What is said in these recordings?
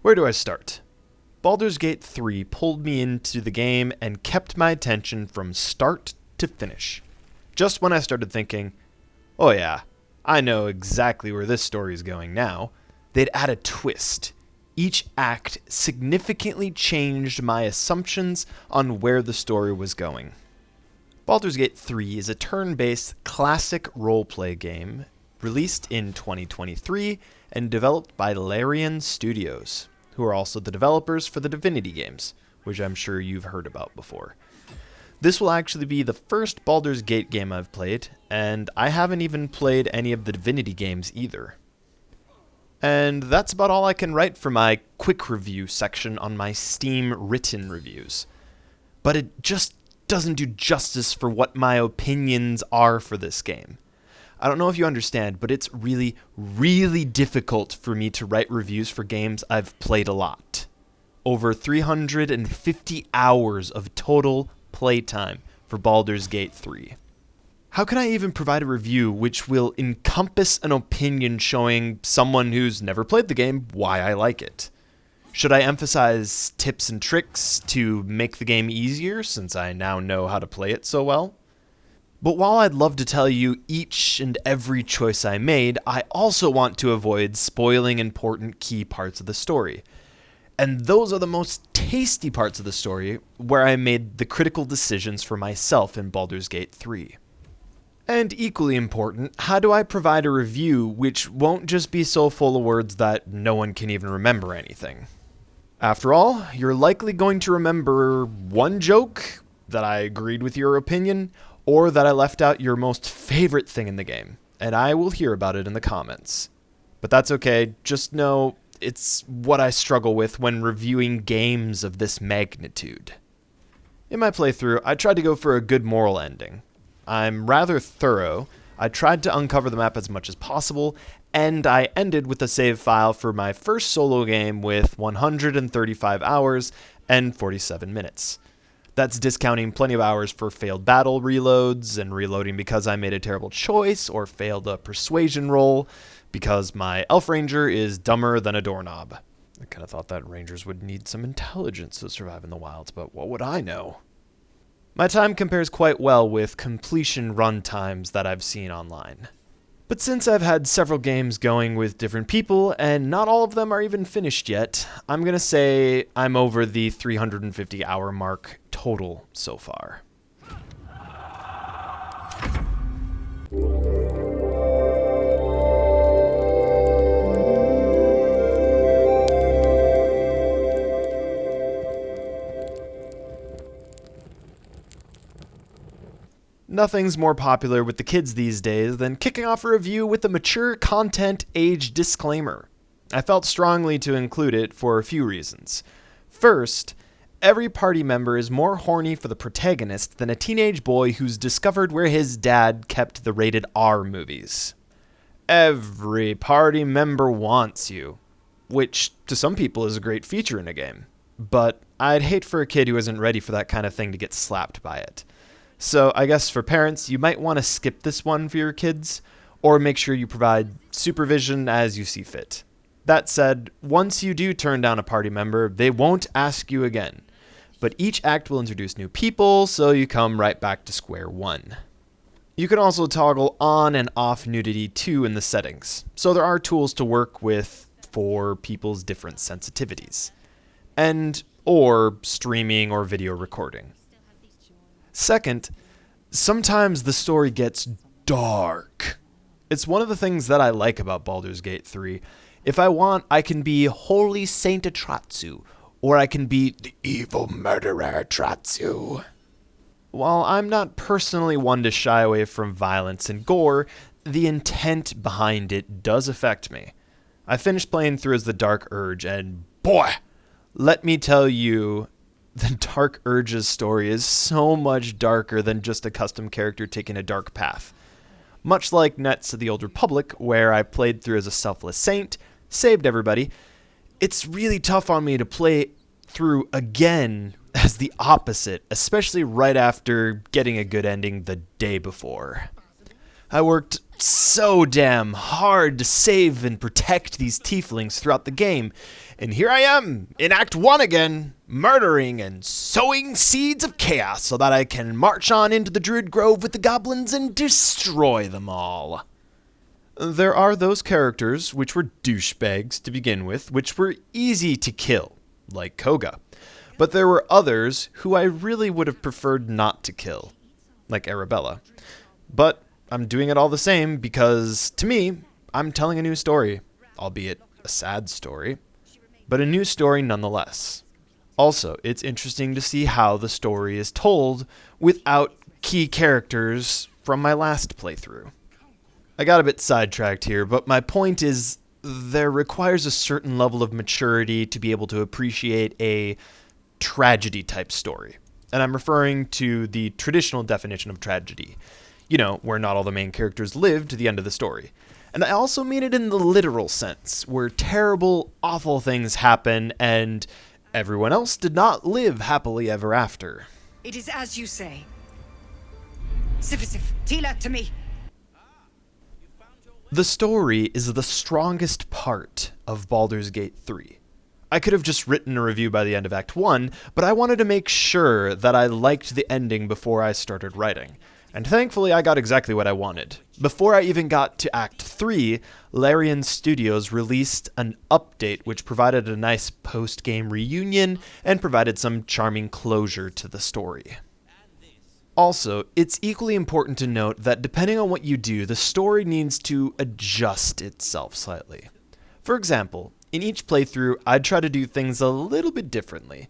Where do I start? Baldur's Gate 3 pulled me into the game and kept my attention from start to finish. Just when I started thinking, oh yeah, I know exactly where this story is going now, they'd add a twist. Each act significantly changed my assumptions on where the story was going. Baldur's Gate 3 is a turn-based classic roleplay game released in 2023 and developed by Larian Studios, who are also the developers for the Divinity games, which I'm sure you've heard about before. This will actually be the first Baldur's Gate game I've played, and I haven't even played any of the Divinity games either. And that's about all I can write for my quick review section on my Steam written reviews. But it just doesn't do justice for what my opinions are for this game. I don't know if you understand, but it's really, really difficult for me to write reviews for games I've played a lot. Over 350 hours of total playtime for Baldur's Gate 3. How can I even provide a review which will encompass an opinion showing someone who's never played the game why I like it? Should I emphasize tips and tricks to make the game easier since I now know how to play it so well? But while I'd love to tell you each and every choice I made, I also want to avoid spoiling important key parts of the story. And those are the most tasty parts of the story where I made the critical decisions for myself in Baldur's Gate 3. And equally important, how do I provide a review which won't just be so full of words that no one can even remember anything? After all, you're likely going to remember one joke, that I agreed with your opinion, or that I left out your most favorite thing in the game, and I will hear about it in the comments. But that's okay, just know it's what I struggle with when reviewing games of this magnitude. In my playthrough, I tried to go for a good moral ending. I'm rather thorough, I tried to uncover the map as much as possible, and I ended with a save file for my first solo game with 135 hours and 47 minutes. That's discounting plenty of hours for failed battle reloads and reloading because I made a terrible choice or failed a persuasion roll because my elf ranger is dumber than a doorknob. I kind of thought that rangers would need some intelligence to survive in the wilds, but what would I know? My time compares quite well with completion run times that I've seen online. But since I've had several games going with different people, and not all of them are even finished yet, I'm going to say I'm over the 350 hour mark total so far. Nothing's more popular with the kids these days than kicking off a review with a mature content age disclaimer. I felt strongly to include it for a few reasons. First, every party member is more horny for the protagonist than a teenage boy who's discovered where his dad kept the rated R movies. Every party member wants you, which to some people is a great feature in a game. But I'd hate for a kid who isn't ready for that kind of thing to get slapped by it. So I guess for parents, you might want to skip this one for your kids, or make sure you provide supervision as you see fit. That said, once you do turn down a party member, they won't ask you again. But each act will introduce new people, so you come right back to square one. You can also toggle on and off nudity too in the settings, so there are tools to work with for people's different sensitivities. And or streaming or video recording. Second, sometimes the story gets dark. It's one of the things that I like about Baldur's Gate 3. If I want, I can be Holy Saint Atratzu, or I can be the evil murderer Atratzu. While I'm not personally one to shy away from violence and gore, the intent behind it does affect me. I finished playing through as the Dark Urge, and boy, let me tell you, the Dark Urge's story is so much darker than just a custom character taking a dark path. Much like Knights of the Old Republic, where I played through as a selfless saint, saved everybody, it's really tough on me to play through again as the opposite, especially right after getting a good ending the day before. I worked so damn hard to save and protect these tieflings throughout the game, and here I am, in Act 1 again, murdering and sowing seeds of chaos so that I can march on into the Druid Grove with the goblins and destroy them all. There are those characters which were douchebags to begin with, which were easy to kill, like Koga. But there were others who I really would have preferred not to kill, like Arabella. But I'm doing it all the same because, to me, I'm telling a new story, albeit a sad story, but a new story nonetheless. Also, it's interesting to see how the story is told without key characters from my last playthrough. I got a bit sidetracked here, but my point is there requires a certain level of maturity to be able to appreciate a tragedy-type story. And I'm referring to the traditional definition of tragedy. You know, where not all the main characters live to the end of the story. And I also mean it in the literal sense, where terrible, awful things happen and everyone else did not live happily ever after. It is as you say. Sif, Tila, to me. The story is the strongest part of Baldur's Gate 3. I could have just written a review by the end of Act 1, but I wanted to make sure that I liked the ending before I started writing. And thankfully, I got exactly what I wanted. Before I even got to Act 3, Larian Studios released an update which provided a nice post-game reunion and provided some charming closure to the story. Also, it's equally important to note that depending on what you do, the story needs to adjust itself slightly. For example, in each playthrough, I'd try to do things a little bit differently.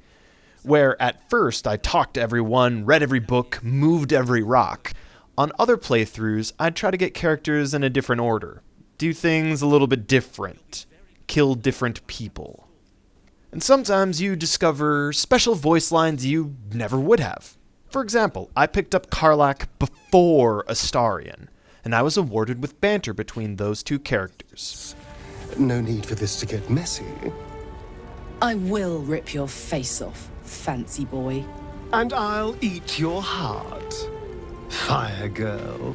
Where at first I talked to everyone, read every book, moved every rock. On other playthroughs, I'd try to get characters in a different order, do things a little bit different, kill different people. And sometimes you discover special voice lines you never would have. For example, I picked up Karlach before Astarion, and I was awarded with banter between those two characters. No need for this to get messy. I will rip your face off, fancy boy. And I'll eat your heart, fire girl.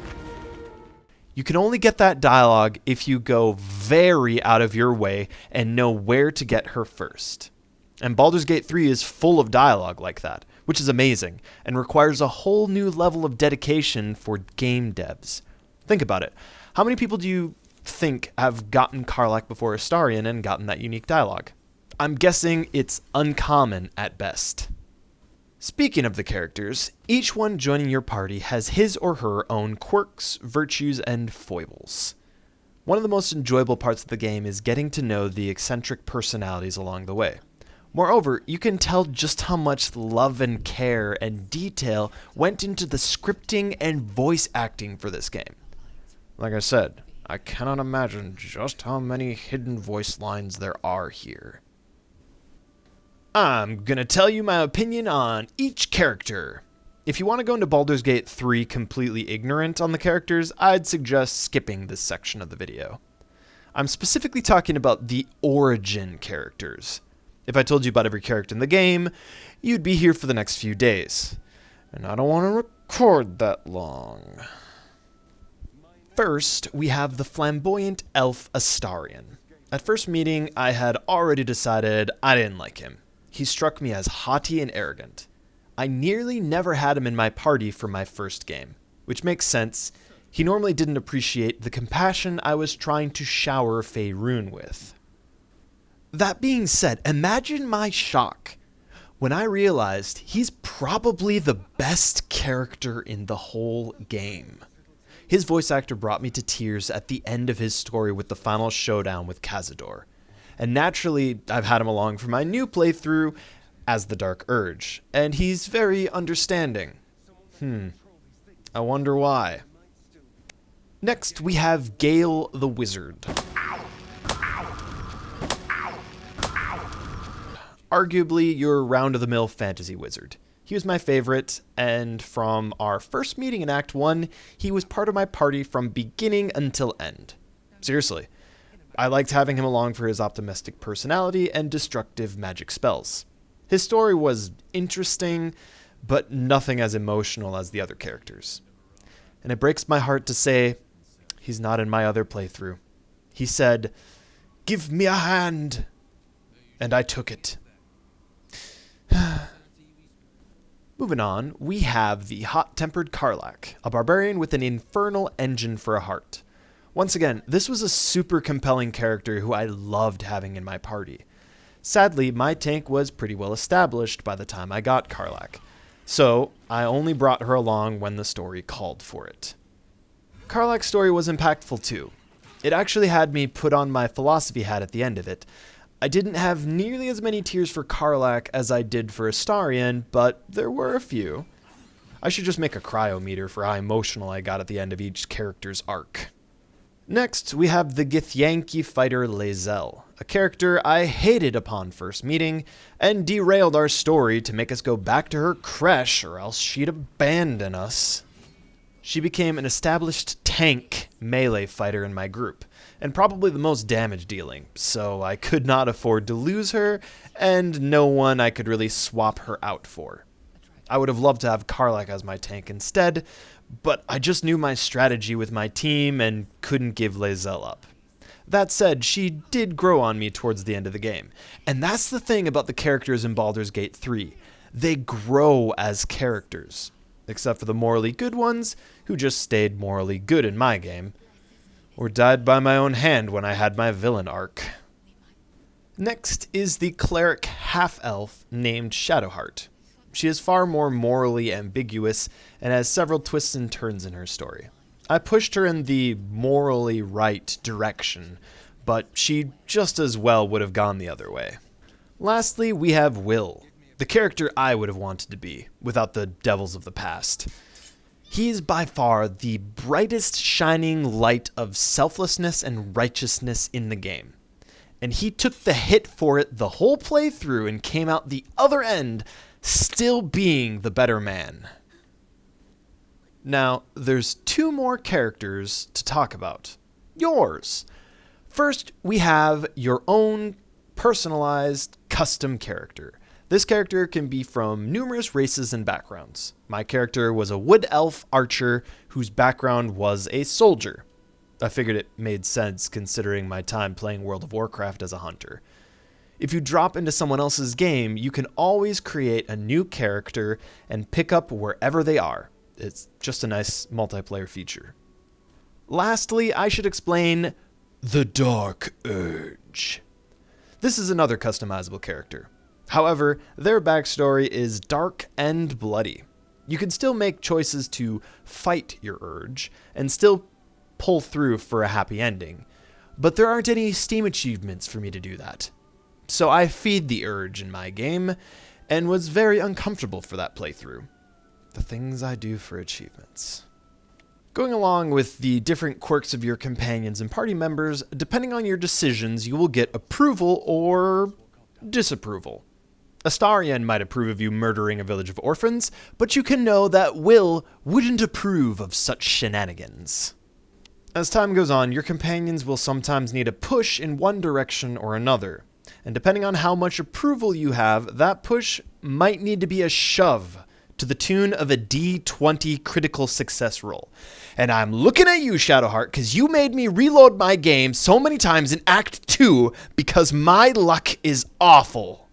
You can only get that dialogue if you go very out of your way and know where to get her first. And Baldur's Gate 3 is full of dialogue like that, which is amazing, and requires a whole new level of dedication for game devs. Think about it. How many people do you think have gotten Karlach before Astarion and gotten that unique dialogue? I'm guessing it's uncommon at best. Speaking of the characters, each one joining your party has his or her own quirks, virtues, and foibles. One of the most enjoyable parts of the game is getting to know the eccentric personalities along the way. Moreover, you can tell just how much love and care and detail went into the scripting and voice acting for this game. Like I said, I cannot imagine just how many hidden voice lines there are here. I'm gonna tell you my opinion on each character. If you want to go into Baldur's Gate 3 completely ignorant on the characters, I'd suggest skipping this section of the video. I'm specifically talking about the origin characters. If I told you about every character in the game, you'd be here for the next few days. And I don't want to record that long. First, we have the flamboyant elf Astarion. At first meeting, I had already decided I didn't like him. He struck me as haughty and arrogant. I nearly never had him in my party for my first game, which makes sense. He normally didn't appreciate the compassion I was trying to shower Faerun with. That being said, imagine my shock when I realized he's probably the best character in the whole game. His voice actor brought me to tears at the end of his story with the final showdown with Cazador. And naturally, I've had him along for my new playthrough as the Dark Urge, and he's very understanding. I wonder why. Next, we have Gale the Wizard. Arguably your round-of-the-mill fantasy wizard. He was my favorite, and from our first meeting in Act 1, he was part of my party from beginning until end. Seriously. I liked having him along for his optimistic personality and destructive magic spells. His story was interesting, but nothing as emotional as the other characters. And it breaks my heart to say, He's not in my other playthrough. He said, "Give me a hand," and I took it. Moving on, we have the Hot-Tempered Karlach, a barbarian with an infernal engine for a heart. Once again, this was a super compelling character who I loved having in my party. Sadly, my tank was pretty well established by the time I got Karlach, so I only brought her along when the story called for it. Karlach's story was impactful too. It actually had me put on my philosophy hat at the end of it. I didn't have nearly as many tears for Karlach as I did for Astarion, but there were a few. I should just make a cryometer for how emotional I got at the end of each character's arc. Next, we have the Githyanki fighter Lae'zel, a character I hated upon first meeting, and derailed our story to make us go back to her creche or else she'd abandon us. She became an established tank melee fighter in my group, and probably the most damage dealing, so I could not afford to lose her, and no one I could really swap her out for. I would have loved to have Karlach as my tank instead, but I just knew my strategy with my team and couldn't give Lae'zel up. That said, she did grow on me towards the end of the game, and that's the thing about the characters in Baldur's Gate 3. They grow as characters, except for the morally good ones, who just stayed morally good in my game, or died by my own hand when I had my villain arc. Next is the cleric half-elf named Shadowheart. She is far more morally ambiguous and has several twists and turns in her story. I pushed her in the morally right direction, but she just as well would have gone the other way. Lastly, we have Will, the character I would have wanted to be, without the devils of the past. He is by far the brightest shining light of selflessness and righteousness in the game. And he took the hit for it the whole playthrough and came out the other end still being the better man. Now, there's two more characters to talk about. Yours. First, we have your own personalized custom character. This character can be from numerous races and backgrounds. My character was a wood elf archer whose background was a soldier. I figured it made sense considering my time playing World of Warcraft as a hunter. If you drop into someone else's game, you can always create a new character and pick up wherever they are. It's just a nice multiplayer feature. Lastly, I should explain the Dark Urge. This is another customizable character. However, their backstory is dark and bloody. You can still make choices to fight your urge and still pull through for a happy ending, but there aren't any Steam achievements for me to do that. So I feed the urge in my game, and was very uncomfortable for that playthrough. The things I do for achievements. Going along with the different quirks of your companions and party members, depending on your decisions, you will get approval or disapproval. Astarion might approve of you murdering a village of orphans, but you can know that Will wouldn't approve of such shenanigans. As time goes on, your companions will sometimes need a push in one direction or another. And depending on how much approval you have, that push might need to be a shove to the tune of a D20 critical success roll. And I'm looking at you, Shadowheart, because you made me reload my game so many times in Act 2 because my luck is awful.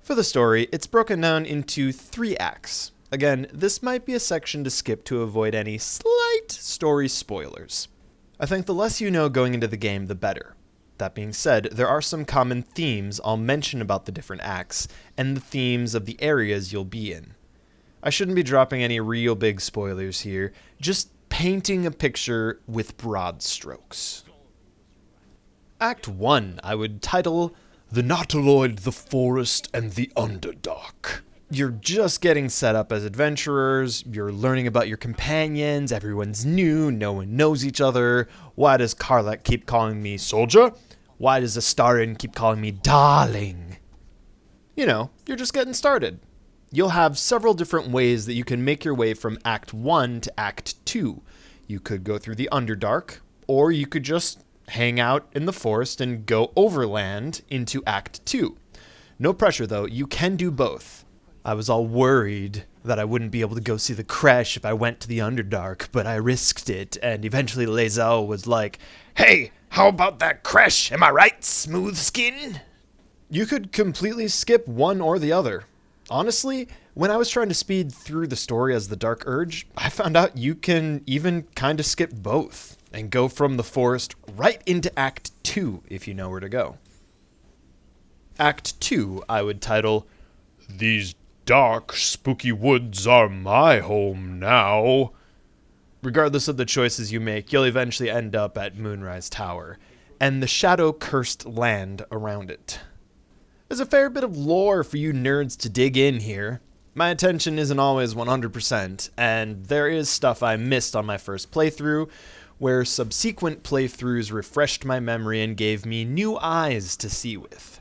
For the story, it's broken down into 3 acts. Again, this might be a section to skip to avoid any slight story spoilers. I think the less you know going into the game, the better. That being said, there are some common themes I'll mention about the different acts, and the themes of the areas you'll be in. I shouldn't be dropping any real big spoilers here, just painting a picture with broad strokes. Act 1 I would title The Nautiloid, the Forest, and the Underdark. You're just getting set up as adventurers, you're learning about your companions, everyone's new, no one knows each other. Why does Karlach keep calling me soldier? Why does Astarion keep calling me darling? You know, you're just getting started. You'll have several different ways that you can make your way from Act 1 to Act 2. You could go through the Underdark, or you could just hang out in the forest and go overland into Act 2. No pressure though, you can do both. I was all worried that I wouldn't be able to go see the Crash if I went to the Underdark, but I risked it, and eventually Lae'zel was like, "Hey, how about that Crash? Am I right, smooth skin?" You could completely skip one or the other. Honestly, when I was trying to speed through the story as the Dark Urge, I found out you can even kind of skip both and go from the forest right into Act 2 if you know where to go. Act 2 I would title, "These dark, spooky woods are my home now." Regardless of the choices you make, you'll eventually end up at Moonrise Tower, and the shadow-cursed land around it. There's a fair bit of lore for you nerds to dig in here. My attention isn't always 100%, and there is stuff I missed on my first playthrough, where subsequent playthroughs refreshed my memory and gave me new eyes to see with.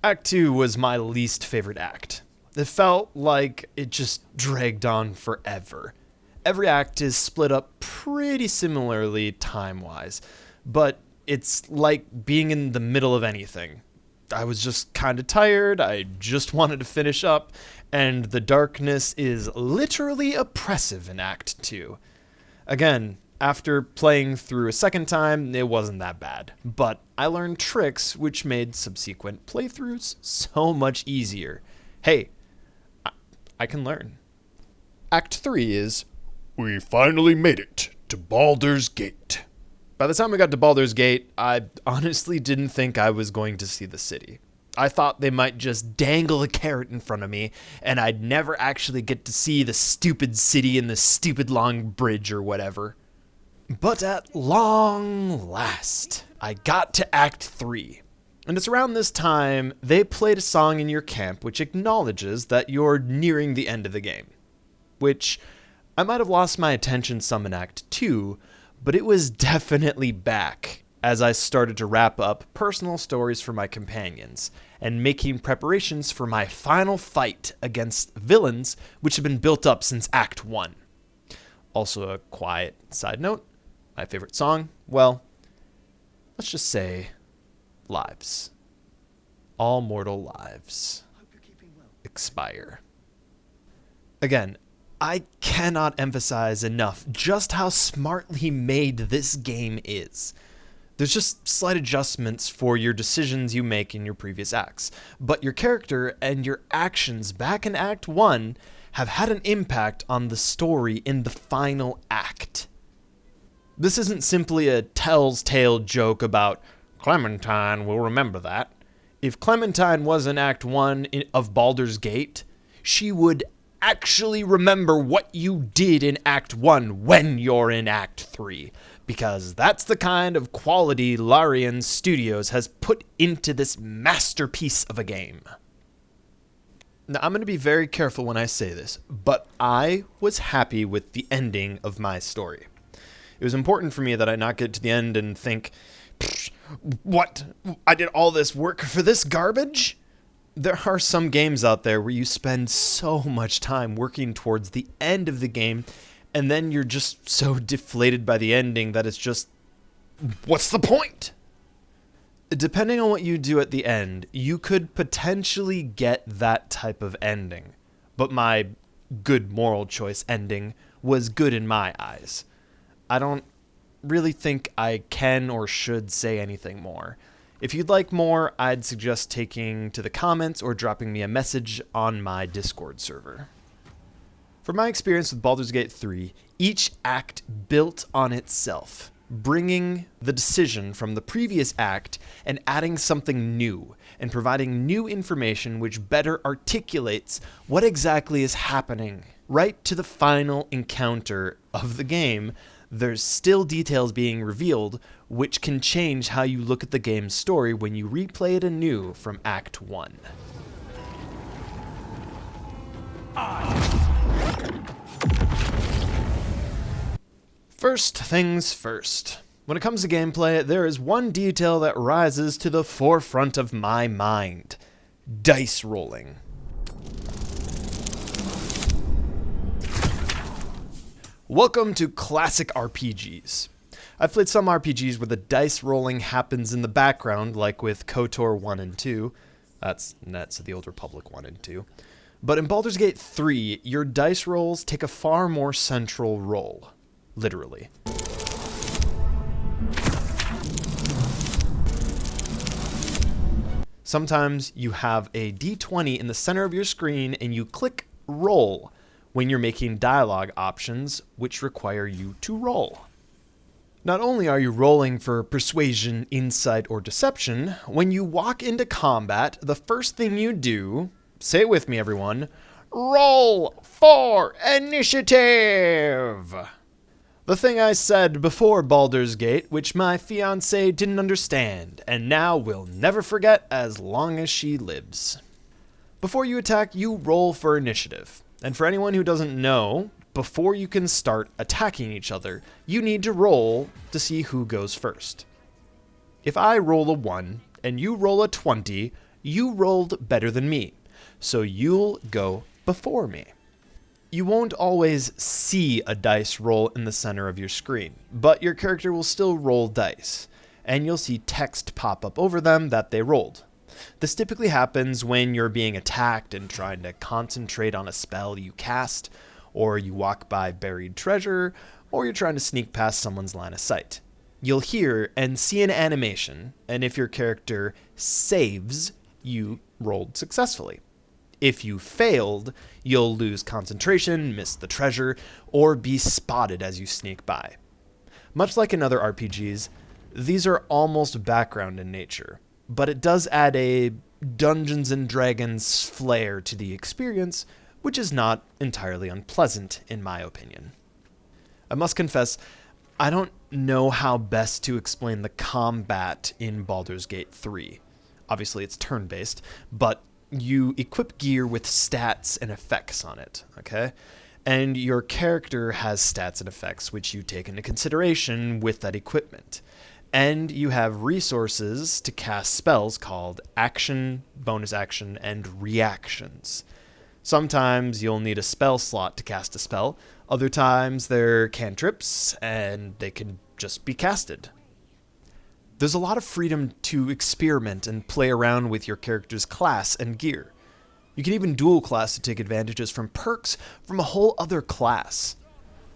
Act 2 was my least favorite act. It felt like it just dragged on forever. Every act is split up pretty similarly time-wise, but it's like being in the middle of anything. I was just kind of tired, I just wanted to finish up, and the darkness is literally oppressive in Act 2. Again, after playing through a second time, it wasn't that bad, but I learned tricks which made subsequent playthroughs so much easier. Hey, I can learn. Act 3 is, "We finally made it to Baldur's Gate." By the time we got to Baldur's Gate, I honestly didn't think I was going to see the city. I thought they might just dangle a carrot in front of me, and I'd never actually get to see the stupid city and the stupid long bridge or whatever. But at long last, I got to Act 3. And it's around this time, they played a song in your camp which acknowledges that you're nearing the end of the game. Which, I might have lost my attention some in Act 2, but it was definitely back as I started to wrap up personal stories for my companions and making preparations for my final fight against villains which had been built up since Act 1. Also a quiet side note, my favorite song, well, let's just say lives. All mortal lives expire. Again, I cannot emphasize enough just how smartly made this game is. There's just slight adjustments for your decisions you make in your previous acts, but your character and your actions back in Act 1 have had an impact on the story in the final act. This isn't simply a Tell's Tale joke about Clementine will remember that. If Clementine was in Act 1 of Baldur's Gate, she would actually remember what you did in Act 1 when you're in Act 3, because that's the kind of quality Larian Studios has put into this masterpiece of a game. Now, I'm going to be very careful when I say this, but I was happy with the ending of my story. It was important for me that I not get to the end and think, what? I did all this work for this garbage? There are some games out there where you spend so much time working towards the end of the game, and then you're just so deflated by the ending that it's just, what's the point? Depending on what you do at the end, you could potentially get that type of ending. But my good moral choice ending was good in my eyes. I don't really think I can or should say anything more. If you'd like more, I'd suggest taking to the comments or dropping me a message on my Discord server. From my experience with Baldur's Gate 3, each act built on itself, bringing the decision from the previous act and adding something new, and providing new information which better articulates what exactly is happening. Right to the final encounter of the game, there's still details being revealed which can change how you look at the game's story when you replay it anew from Act 1. First things first. When it comes to gameplay, there is one detail that rises to the forefront of my mind: dice rolling. Welcome to classic RPGs. I've played some RPGs where the dice rolling happens in the background, like with KOTOR 1 and 2. That's the Old Republic 1 and 2. But in Baldur's Gate 3, your dice rolls take a far more central role, literally. Sometimes you have a d20 in the center of your screen and you click roll when you're making dialogue options which require you to roll. Not only are you rolling for persuasion, insight, or deception, when you walk into combat, the first thing you do, say it with me everyone, roll for initiative! The thing I said before Baldur's Gate, which my fiancée didn't understand, and now will never forget as long as she lives. Before you attack, you roll for initiative. And for anyone who doesn't know, before you can start attacking each other, you need to roll to see who goes first. If I roll a 1 and you roll a 20, you rolled better than me, so you'll go before me. You won't always see a dice roll in the center of your screen, but your character will still roll dice, and you'll see text pop up over them that they rolled. This typically happens when you're being attacked and trying to concentrate on a spell you cast, or you walk by buried treasure, or you're trying to sneak past someone's line of sight. You'll hear and see an animation, and if your character saves, you rolled successfully. If you failed, you'll lose concentration, miss the treasure, or be spotted as you sneak by. Much like in other RPGs, these are almost background in nature, but it does add a Dungeons and Dragons flair to the experience, which is not entirely unpleasant in my opinion. I must confess, I don't know how best to explain the combat in Baldur's Gate 3. Obviously it's turn-based, but you equip gear with stats and effects on it, okay? And your character has stats and effects which you take into consideration with that equipment. And you have resources to cast spells called action, bonus action, and reactions. Sometimes you'll need a spell slot to cast a spell. Other times they're cantrips, and they can just be casted. There's a lot of freedom to experiment and play around with your character's class and gear. You can even dual class to take advantages from perks from a whole other class.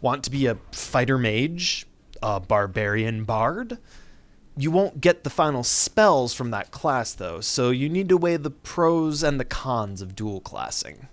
Want to be a fighter mage? A barbarian bard? You won't get the final spells from that class though, so you need to weigh the pros and the cons of dual classing.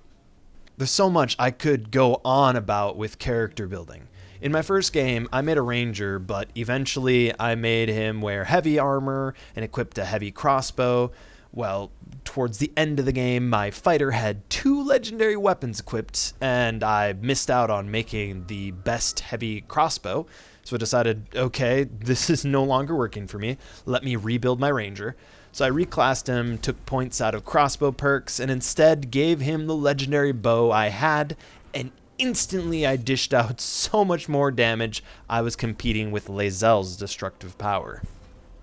There's so much I could go on about with character building. In my first game, I made a ranger, but eventually I made him wear heavy armor and equipped a heavy crossbow. Well, towards the end of the game, my fighter had 2 legendary weapons equipped, and I missed out on making the best heavy crossbow. So I decided, okay, this is no longer working for me. Let me rebuild my ranger. So I reclassed him, took points out of crossbow perks, and instead gave him the legendary bow I had, and instantly I dished out so much more damage I was competing with Lae'zel's destructive power.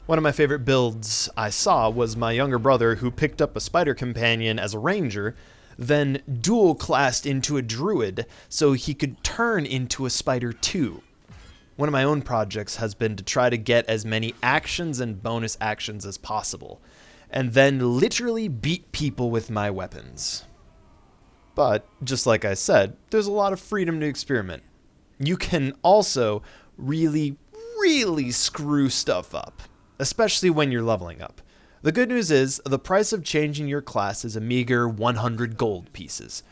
One of my favorite builds I saw was my younger brother who picked up a spider companion as a ranger, then dual classed into a druid so he could turn into a spider too. One of my own projects has been to try to get as many actions and bonus actions as possible, and then literally beat people with my weapons. But, just like I said, there's a lot of freedom to experiment. You can also really screw stuff up, especially when you're leveling up. The good news is, the price of changing your class is a meager 100 gold pieces.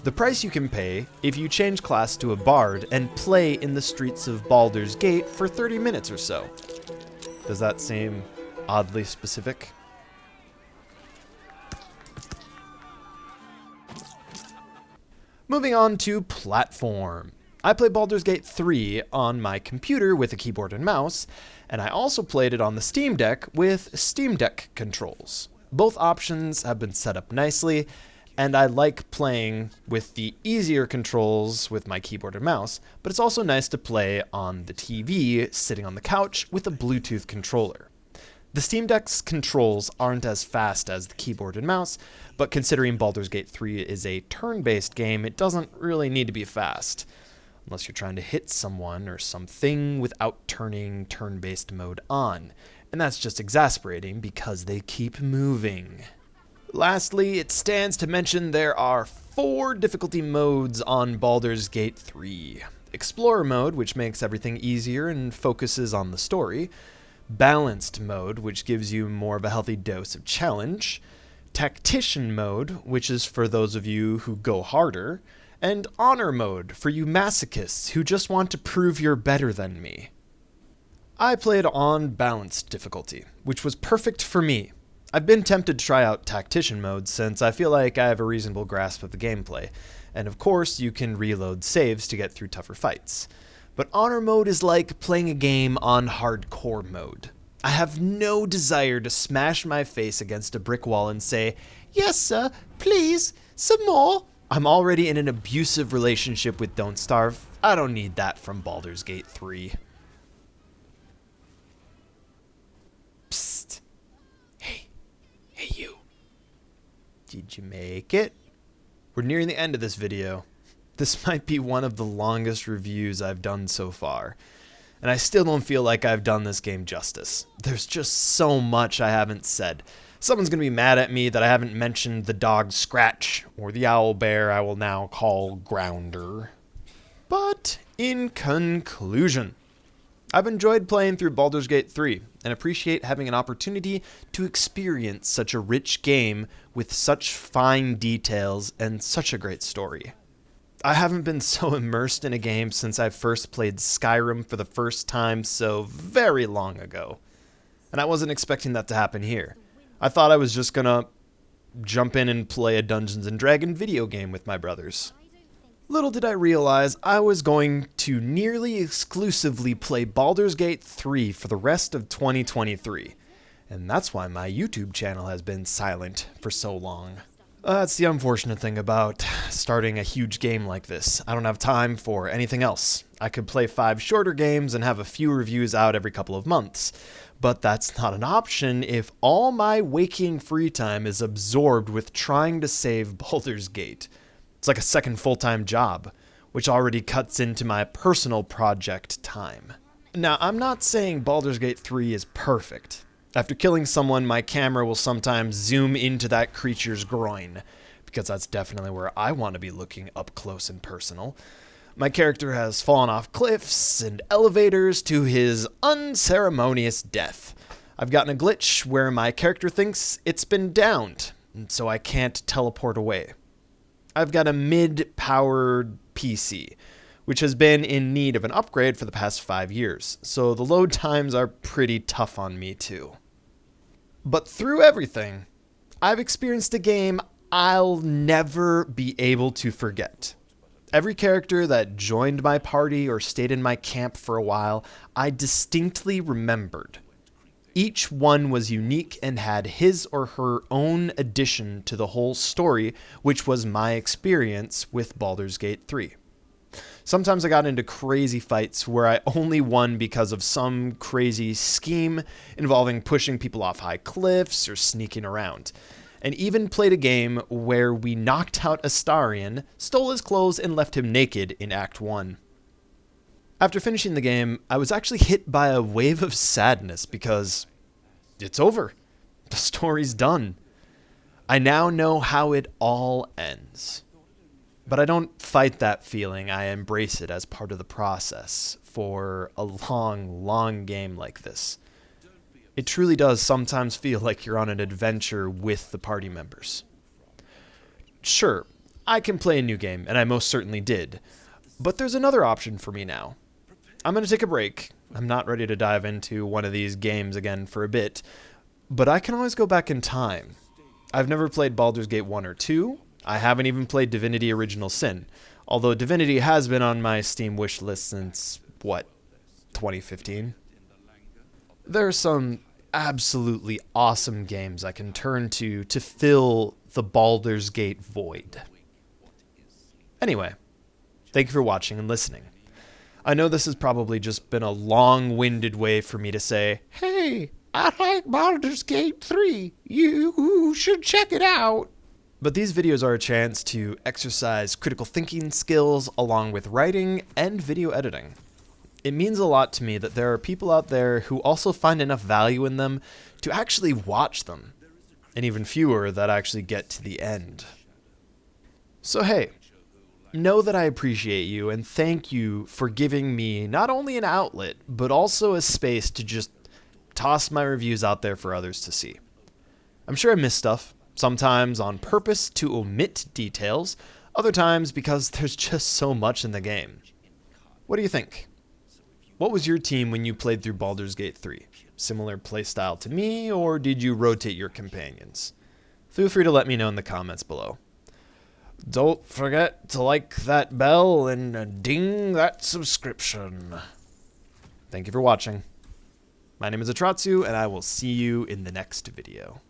The price you can pay if you change class to a bard and play in the streets of Baldur's Gate for 30 minutes or so. Does that seem oddly specific? Moving on to platform. I play Baldur's Gate 3 on my computer with a keyboard and mouse, and I also played it on the Steam Deck with Steamdeck controls. Both options have been set up nicely, and I like playing with the easier controls with my keyboard and mouse, but it's also nice to play on the TV sitting on the couch with a Bluetooth controller. The Steam Deck's controls aren't as fast as the keyboard and mouse, but considering Baldur's Gate 3 is a turn-based game, it doesn't really need to be fast, unless you're trying to hit someone or something without turning turn-based mode on, and that's just exasperating because they keep moving. Lastly, it stands to mention there are 4 difficulty modes on Baldur's Gate 3. Explorer mode, which makes everything easier and focuses on the story. Balanced mode, which gives you more of a healthy dose of challenge. Tactician mode, which is for those of you who go harder. And honor mode, for you masochists who just want to prove you're better than me. I played on balanced difficulty, which was perfect for me. I've been tempted to try out Tactician mode since I feel like I have a reasonable grasp of the gameplay, and of course you can reload saves to get through tougher fights. But Honor mode is like playing a game on hardcore mode. I have no desire to smash my face against a brick wall and say, "Yes sir, please, some more." I'm already in an abusive relationship with Don't Starve. I don't need that from Baldur's Gate 3. Psst. Hey you. Did you make it? We're nearing the end of this video. This might be one of the longest reviews I've done so far, and I still don't feel like I've done this game justice. There's just so much I haven't said. Someone's going to be mad at me that I haven't mentioned the dog Scratch, or the owl bear I will now call Grounder. But in conclusion, I've enjoyed playing through Baldur's Gate 3 and appreciate having an opportunity to experience such a rich game with such fine details and such a great story. I haven't been so immersed in a game since I first played Skyrim for the first time so very long ago. And I wasn't expecting that to happen here. I thought I was just gonna jump in and play a Dungeons & Dragons video game with my brothers. Little did I realize I was going to nearly exclusively play Baldur's Gate 3 for the rest of 2023. And that's why my YouTube channel has been silent for so long. That's the unfortunate thing about starting a huge game like this. I don't have time for anything else. I could play 5 shorter games and have a few reviews out every couple of months. But that's not an option if all my waking free time is absorbed with trying to save Baldur's Gate. It's like a second full-time job, which already cuts into my personal project time. Now, I'm not saying Baldur's Gate 3 is perfect. After killing someone, my camera will sometimes zoom into that creature's groin, because that's definitely where I want to be looking up close and personal. My character has fallen off cliffs and elevators to his unceremonious death. I've gotten a glitch where my character thinks it's been downed, and so I can't teleport away. I've got a mid-powered PC, which has been in need of an upgrade for the past 5 years, so the load times are pretty tough on me too. But through everything, I've experienced a game I'll never be able to forget. Every character that joined my party or stayed in my camp for a while, I distinctly remembered. Each one was unique and had his or her own addition to the whole story, which was my experience with Baldur's Gate 3. Sometimes I got into crazy fights where I only won because of some crazy scheme involving pushing people off high cliffs or sneaking around. And even played a game where we knocked out Astarion, stole his clothes, and left him naked in Act 1. After finishing the game, I was actually hit by a wave of sadness because it's over. The story's done. I now know how it all ends. But I don't fight that feeling. I embrace it as part of the process for a long, long game like this. It truly does sometimes feel like you're on an adventure with the party members. Sure, I can play a new game, and I most certainly did. But there's another option for me now. I'm going to take a break. I'm not ready to dive into one of these games again for a bit, but I can always go back in time. I've never played Baldur's Gate 1 or 2. I haven't even played Divinity Original Sin, although Divinity has been on my Steam wishlist since, 2015? There are some absolutely awesome games I can turn to fill the Baldur's Gate void. Anyway, thank you for watching and listening. I know this has probably just been a long-winded way for me to say, "Hey, I like Baldur's Gate 3. You should check it out." But these videos are a chance to exercise critical thinking skills along with writing and video editing. It means a lot to me that there are people out there who also find enough value in them to actually watch them. and even fewer that actually get to the end. So hey, know that I appreciate you and thank you for giving me not only an outlet, but also a space to just toss my reviews out there for others to see. I'm sure I miss stuff, sometimes on purpose to omit details, other times because there's just so much in the game. What do you think? What was your team when you played through Baldur's Gate 3? Similar playstyle to me, or did you rotate your companions? Feel free to let me know in the comments below. Don't forget to like that bell and ding that subscription. Thank you for watching. My name is Atratzu, and I will see you in the next video.